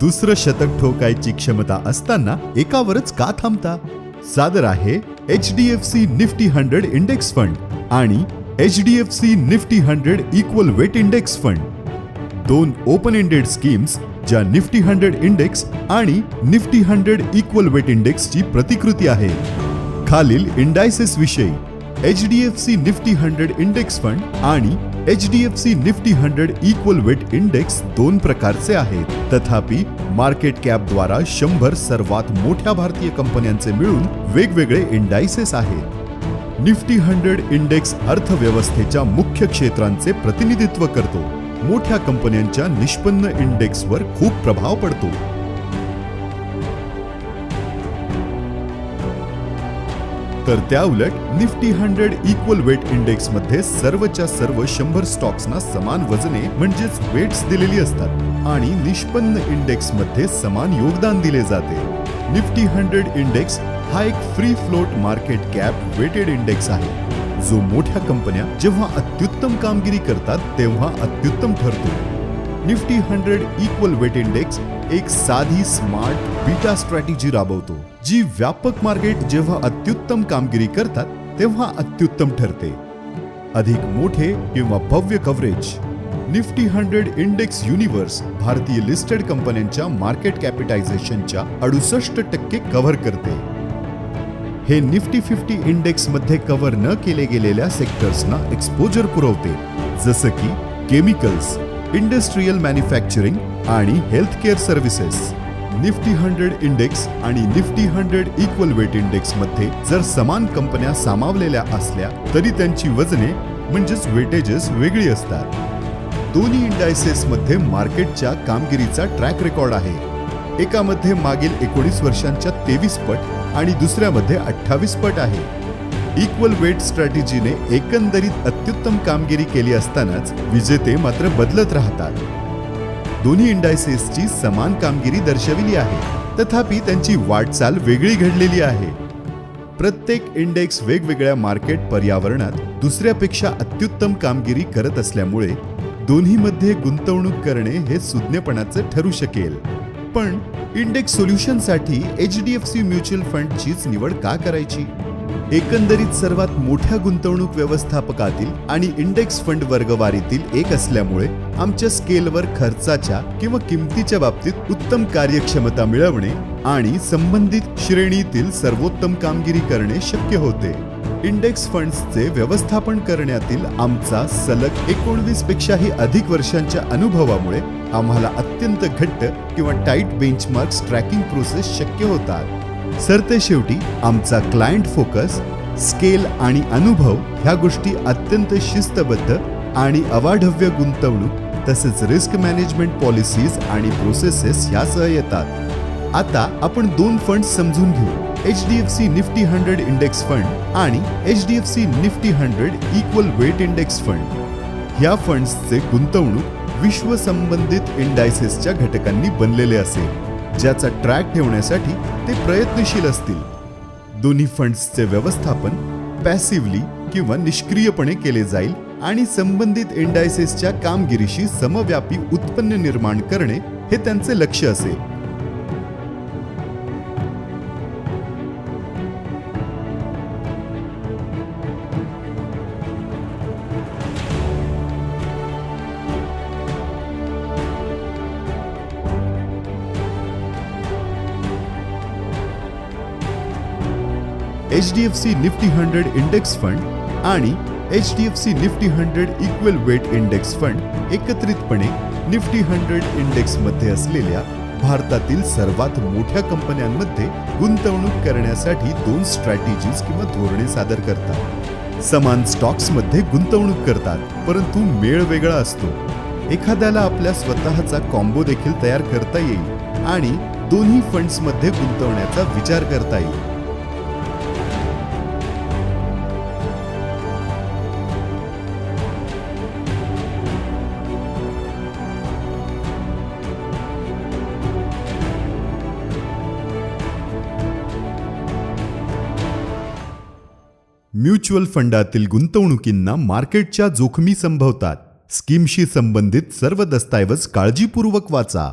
दुसरं शतक ठोकायची क्षमता असताना एकावरच का थांबता? सादर आहे HDFC निफ्टी 100 इंडेक्स फंड आणि HDFC Nifty 100 equal weight index fund, दोन ओपन एंडेड स्कीम्स ज्या निफ्टी 100 इंडेक्स आणि निफ्टी 100 इक्वल वेट इंडेक्सची प्रतिकृती आहे. खालील इंडायसेस विषयी HDFC निफ्टी 100 इंडेक्स फंड आणि HDFC Nifty 100 equal weight index दोन प्रकारचे आहेत. तथापि मार्केट कॅप द्वारा 100 सर्वात मोठ्या भारतीय कंपन्यांचे मिळून वेगवेगळे इंडायसेस आहेत. निफ्टी 100 इंडेक्स अर्थव्यवस्थेच्या मुख्य क्षेत्रांचे प्रतिनिधित्व करतो. मोठ्या कंपन्यांच्या निष्पन्न इंडेक्सवर खूप प्रभाव पडतो. तर त्या उलट निफ्टी 100 इक्वल वेट इंडेक्स मध्ये सर्वच्या सर्व 100 स्टॉक्सना समान वजने म्हणजेच वेट्स दिलेली असतात आणि निष्पन्न इंडेक्स मध्ये समान योगदान दिले जाते. निफ्टी 100 इंडेक्स हा एक free float market cap weighted index आहे, जो मोठ्या कंपन्या जेव्हा अत्युत्तम कामगिरी करतात तेव्हा अत्युत्तम ठरतो. निफ्टी 100 इक्वल वेट इंडेक्स एक साधी स्मार्ट बीटा स्ट्रॅटेजी राबवतो, जी व्यापक मार्केट जेव्हा अत्युत्तम कामगिरी करतात तेव्हा अत्युत्तम ठरते. अधिक मोठे किंवा भव्य कव्हरेज. निफ्टी 100 इंडेक्स युनिव्हर्स भारतीय लिस्टेड कंपन्यांच्या मार्केट कॅपिटायझेशनच्या 68% कव्हर करते. हे निफ्टी 50 इंडेक्स मध्ये कव्हर न केले गेलेल्या सेक्टर्सना एक्सपोजर पुरवते, जसं की केमिकल्स, इंडस्ट्रियल मॅन्युफॅक्चरिंग आणि हेल्थकेअर सर्व्हिसेस. निफ्टी 100 इंडेक्स आणि निफ्टी 100 इक्वल वेट इंडेक्स मध्ये जर समान कंपन्या सामावलेल्या असल्या तरी त्यांची वजने म्हणजेच वेटेजेस वेगळी असतात. दोन्ही इंडायसेस मध्ये मार्केटच्या कामगिरीचा ट्रॅक रेकॉर्ड आहे. एकामध्ये मागील 19 वर्षांच्या 23 पट आणि दुसऱ्यामध्ये 28 पट आहे. इक्वल वेट स्ट्रॅटेजीने एकंदरीत अत्युत्तम कामगिरी केली असतानाच विजेते मात्र बदलत राहतात. दोन्ही इंडायसेसची समान कामगिरी दर्शविली आहे, तथापि त्यांची वाटचाल वेगळी घडलेली आहे. प्रत्येक इंडेक्स वेगवेगळ्या मार्केट पर्यावरणात दुसऱ्यापेक्षा अत्युत्तम कामगिरी करत असल्यामुळे दोन्हीमध्ये गुंतवणूक करणे हे सुज्ञपणाचे ठरू शकेल. पण इंडेक्स सोल्युशनसाठी HDFC म्युच्युअल फंडचीच निवड का करायची? एकंदरीत सर्वात मोठ्या गुंतवणूक व्यवस्थापकातील आणि इंडेक्स फंड वर्गवारीतील एक असल्यामुळे आमच्या स्केलवर खर्चाच्या किंवा किमतीच्या बाबतीत उत्तम कार्यक्षमता मिळवणे आणि संबंधित श्रेणीतील सर्वोत्तम कामगिरी करणे शक्य होते. इंडेक्स फंड्सचे व्यवस्थापन करण्यातील आमचा सलग 19 पेक्षाही अधिक वर्षांच्या अनुभवामुळे आम्हाला अत्यंत घट्ट किंवा टाईट बेंचमार्क्स ट्रॅकिंग प्रोसेस शक्य होतात. सरतेशेवटी आमचा क्लायंट फोकस, स्केल आणि अनुभव ह्या गोष्टी अत्यंत शिस्तबद्ध आणि अवाढव्य गुंतवणूक तसेच रिस्क मॅनेजमेंट पॉलिसीज आणि प्रोसेसेस ह्यासह येतात. आता आपण दोन फंड्स समजून घेऊ, HDFC निफ्टी 100 इंडेक्स फंड आणि HDFC Nifty 100 equal weight index fund. ह्या फंड्सचे गुंतवणूक विश्व संबंधित इंडायसेसच्या घटकांनी बनलेले असेल, ज्याचा ट्रॅक ठेवण्यासाठी ते प्रयत्नशील असतील. दोन्ही फंड्सचे व्यवस्थापन पॅसिव्हली किंवा निष्क्रियपणे केले जाईल आणि संबंधित इंडायसेसच्या कामगिरीशी समव्यापी उत्पन्न निर्माण करणे हे त्यांचे लक्ष्य असेल. HDFC निफ्टी 100 इंडेक्स फंड आणि HDFC Nifty 100 equal weight index fund एकत्रितपणे निफ्टी 100 इंडेक्स मध्ये असलेल्या भारतातील सर्वात मोठ्या कंपन्यांमध्ये गुंतवणूक करण्यासाठी दोन स्ट्रॅटेजीज किंवा धोरणे सादर करतात. समान स्टॉक्समध्ये गुंतवणूक करतात, परंतु मेळ वेगळा असतो. एखाद्याला आपल्या स्वतःचा कॉम्बो देखील तयार करता येईल आणि दोन्ही फंड्समध्ये गुंतवण्याचा विचार करता येईल. म्युच्युअल फंडातील गुंतवणुकींना मार्केटच्या जोखमी संभवतात. स्कीमशी संबंधित सर्व दस्तऐवज काळजीपूर्वक वाचा.